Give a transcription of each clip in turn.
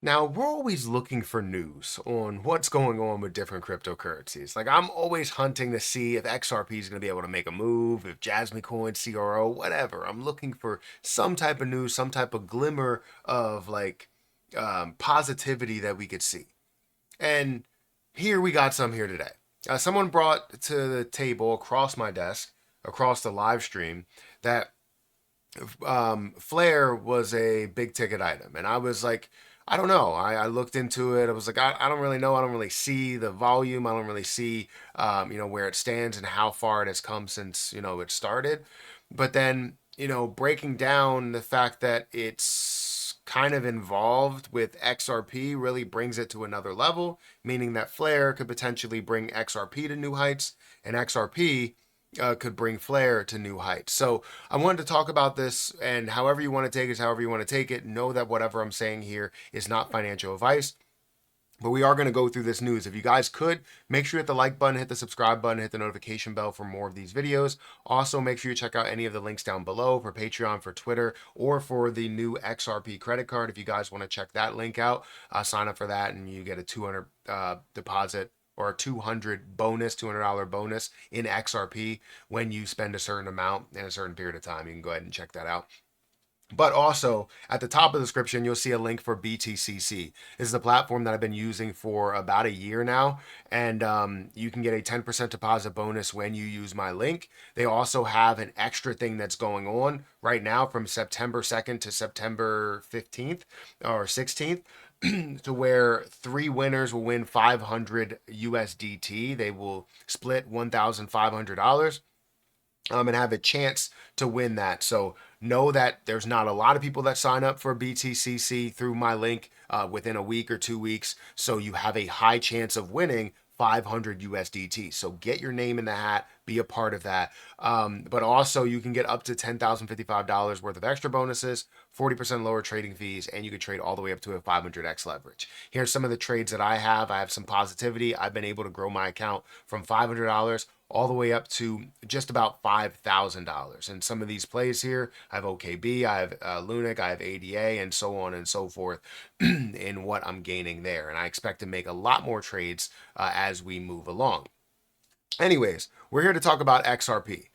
Now, we're always looking for news on what's going on with different cryptocurrencies. Like, I'm always hunting to see if XRP is going to be able to make a move, if Jasmine Coin, CRO, whatever. I'm looking for some type of news, some type of glimmer of positivity that we could see. And here we got some here today. Someone brought to the table across my desk, across the live stream, that Flare was a big ticket item. And I was like, I don't know. I looked into it. I was like, I don't really know. I don't really see the volume. I don't really see, where it stands and how far it has come since, it started. But then, breaking down the fact that it's kind of involved with XRP really brings it to another level, meaning that Flare could potentially bring XRP to new heights, and XRP could bring Flair to new heights. So I wanted to talk about this, and however you want to take it is however you want to take it. Know that whatever I'm saying here is not financial advice. But we are going to go through this news. If you guys could, make sure you hit the like button, hit the subscribe button, hit the notification bell for more of these videos. Also, make sure you check out any of the links down below for Patreon, for Twitter, or for the new XRP credit card. If you guys want to check that link out, sign up for that and you get a 200 deposit or a 200 bonus, $200 bonus in XRP when you spend a certain amount in a certain period of time. You can go ahead and check that out. But also at the top of the description, you'll see a link for BTCC. This is a platform that I've been using for about a year now, and you can get a 10% deposit bonus when you use my link. They also have an extra thing that's going on right now from September 2nd to September 15th or 16th. To where three winners will win 500 USDT. They will split $1,500 and have a chance to win that. So know that there's not a lot of people that sign up for BTCC through my link within a week or 2 weeks. So you have a high chance of winning 500 USDT. So get your name in the hat, be a part of that. But also you can get up to $10,055 worth of extra bonuses, 40% lower trading fees, and you can trade all the way up to a 500x leverage. Here's some of the trades that I have. I have some positivity. I've been able to grow my account from $500 all the way up to just about $5,000. And some of these plays here, I have OKB, I have Lunic, I have ADA, and so on and so forth in what I'm gaining there. And I expect to make a lot more trades as we move along. Anyways, we're here to talk about XRP.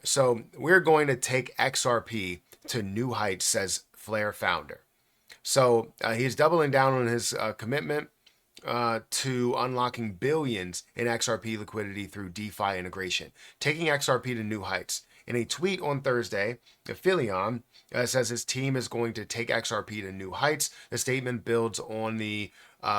So we're going to take XRP to new heights, says Flare founder. So he's doubling down on his commitment to unlocking billions in XRP liquidity through DeFi integration, taking XRP to new heights. In a tweet on Thursday, Aphelion says his team is going to take XRP to new heights. The statement builds on the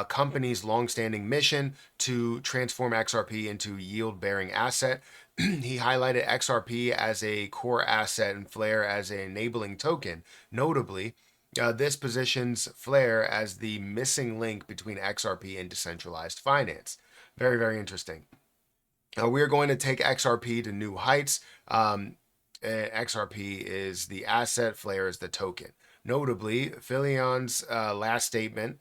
company's longstanding mission to transform XRP into a yield-bearing asset. He highlighted XRP as a core asset and Flare as an enabling token. Notably, this positions Flare as the missing link between XRP and decentralized finance. Very, very interesting. We are going to take XRP to new heights. XRP is the asset, Flare is the token. Notably, Philion's last statement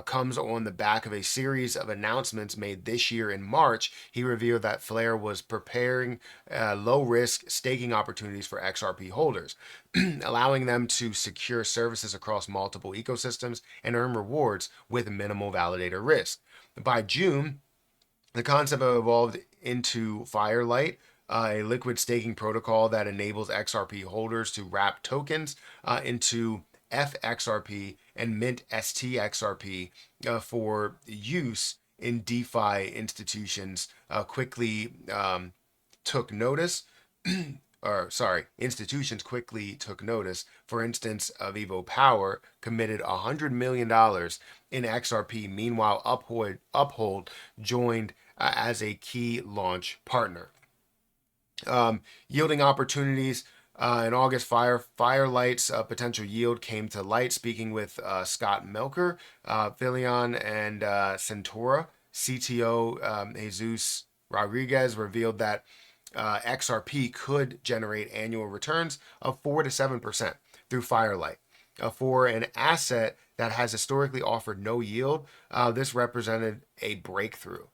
comes on the back of a series of announcements made this year in March. He revealed that Flare was preparing low-risk staking opportunities for XRP holders, allowing them to secure services across multiple ecosystems and earn rewards with minimal validator risk. By June, the concept evolved into Firelight, a liquid staking protocol that enables XRP holders to wrap tokens into FXRP and mint STXRP for use in DeFi institutions quickly took notice. Institutions quickly took notice. For instance, Vivo Power committed $100 million in XRP. Meanwhile, Uphold joined as a key launch partner. Yielding opportunities. In August, Firelight's potential yield came to light. Speaking with Scott Melker, Philion, and Centaura, CTO Jesus Rodriguez revealed that XRP could generate annual returns of 4 to 7% through Firelight. For an asset that has historically offered no yield, this represented a breakthrough,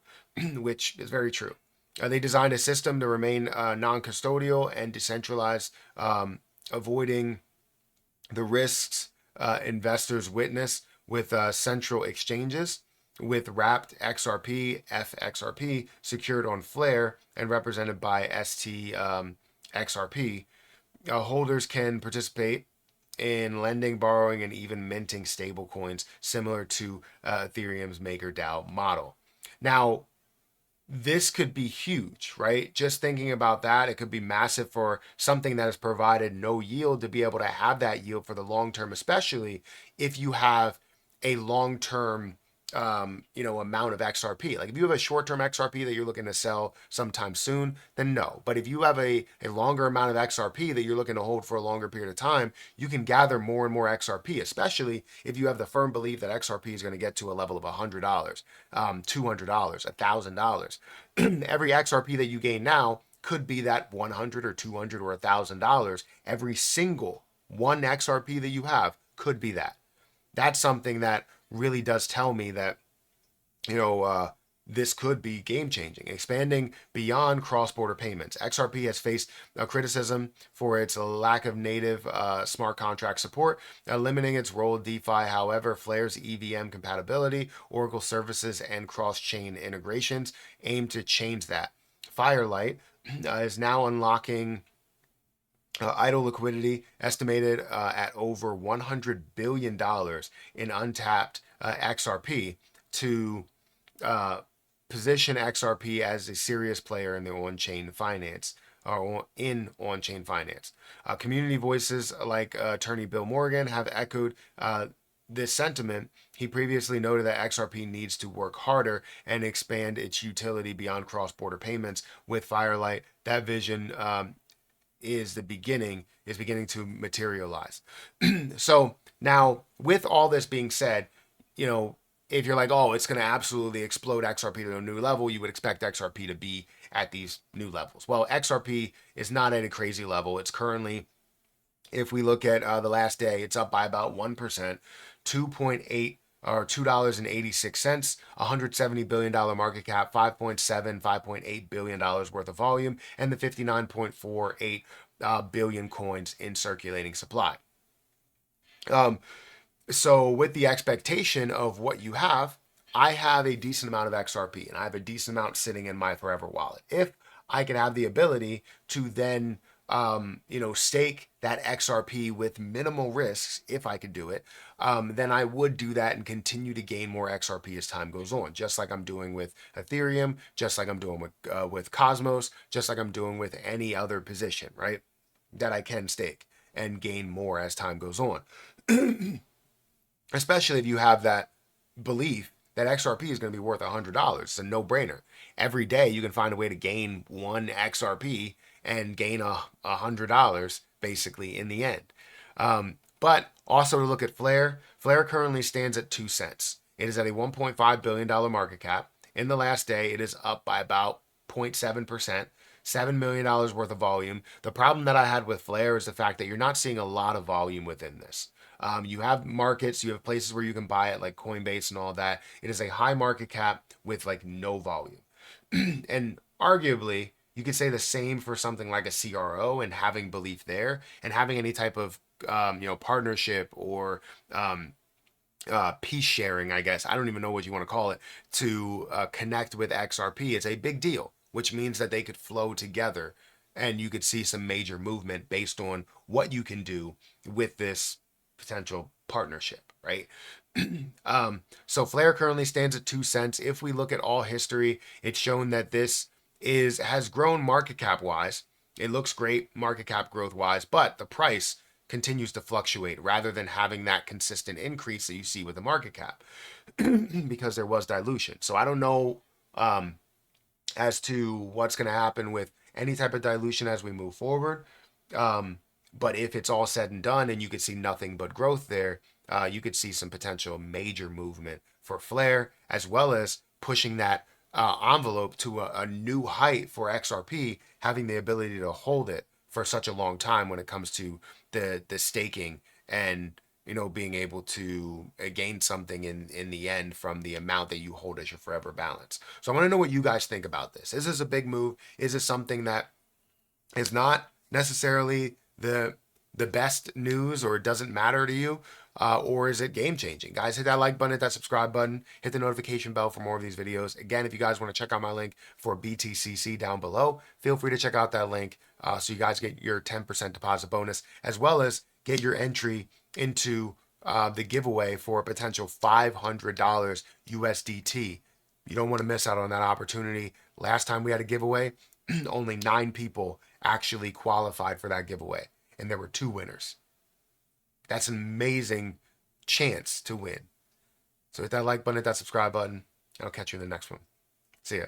which is very true. They designed a system to remain non-custodial and decentralized, avoiding the risks investors witness with central exchanges, with wrapped XRP, FXRP, secured on Flare and represented by ST XRP. Holders can participate in lending, borrowing, and even minting stablecoins similar to Ethereum's MakerDAO model. Now, this could be huge, right? Just thinking about that, it could be massive for something that has provided no yield to be able to have that yield for the long term, especially if you have a long term amount of XRP. Like if you have a short-term XRP that you're looking to sell sometime soon, then no. But if you have a longer amount of XRP that you're looking to hold for a longer period of time, you can gather more and more XRP, especially if you have the firm belief that XRP is going to get to a level of $100, $200, $1,000. Every XRP that you gain now could be that $100 or $200 or $1,000. Every single one XRP that you have could be that. That's something that really does tell me that, this could be game changing, expanding beyond cross-border payments. XRP has faced criticism for its lack of native smart contract support, limiting its role in DeFi. However, Flare's EVM compatibility, Oracle services, and cross-chain integrations aim to change that. Firelight is now unlocking idle liquidity estimated at over $100 billion in untapped XRP to position XRP as a serious player in the on-chain finance or in on-chain finance. Community voices like attorney Bill Morgan have echoed this sentiment. He previously noted that XRP needs to work harder and expand its utility beyond cross-border payments. With Firelight, that vision is beginning to materialize. So now, with all this being said, if you're like, oh, it's going to absolutely explode XRP to a new level, you would expect XRP to be at these new levels. Well, XRP is not at a crazy level. It's currently, if we look at the last day, it's up by about 1%, 2.8 or $2.86, $170 billion market cap, $5.8 billion worth of volume, and the 59.48 billion coins in circulating supply. So with the expectation of what you have, I have a decent amount of XRP and I have a decent amount sitting in my Forever wallet. If I can have the ability to then stake that XRP with minimal risks, if I could do it, then I would do that and continue to gain more XRP as time goes on, just like I'm doing with Ethereum, just like I'm doing with Cosmos, just like I'm doing with any other position, right, that I can stake and gain more as time goes on. Especially if you have that belief that XRP is going to be worth $100. It's a no-brainer. Every day you can find a way to gain one XRP and gain $100 basically in the end. But also to look at Flare. Flare currently stands at 2 cents. It is at a $1.5 billion market cap. In the last day, it is up by about 0.7%. $7 million worth of volume. The problem that I had with Flare is the fact that you're not seeing a lot of volume within this. You have markets, you have places where you can buy it like Coinbase and all that. It is a high market cap with like no volume. And arguably, you could say the same for something like a CRO and having belief there and having any type of partnership or peace sharing, I guess. I don't even know what you want to call it, to connect with XRP. It's a big deal, which means that they could flow together and you could see some major movement based on what you can do with this potential partnership, right? So Flare currently stands at 2 cents. If we look at all history, it's shown that this has grown market cap wise. It looks great market cap growth wise, but the price continues to fluctuate rather than having that consistent increase that you see with the market cap because there was dilution. So I don't know as to what's going to happen with any type of dilution as we move forward. But if it's all said and done and you could see nothing but growth there, you could see some potential major movement for Flare, as well as pushing that envelope to a new height for XRP, having the ability to hold it for such a long time when it comes to the staking and being able to gain something in the end from the amount that you hold as your forever balance. So I want to know what you guys think about this. Is this a big move? Is this something that is not necessarily the best news or it doesn't matter to you? or is it game changing? Guys, hit that like button, hit that subscribe button, hit the notification bell for more of these videos. Again, if you guys want to check out my link for BTCC down below, feel free to check out that link so you guys get your 10% deposit bonus, as well as get your entry into the giveaway for a potential $500 USDT. You don't want to miss out on that opportunity. Last time we had a giveaway, only 9 people actually qualified for that giveaway, and there were 2 winners. That's an amazing chance to win. So hit that like button, hit that subscribe button, and I'll catch you in the next one. See ya.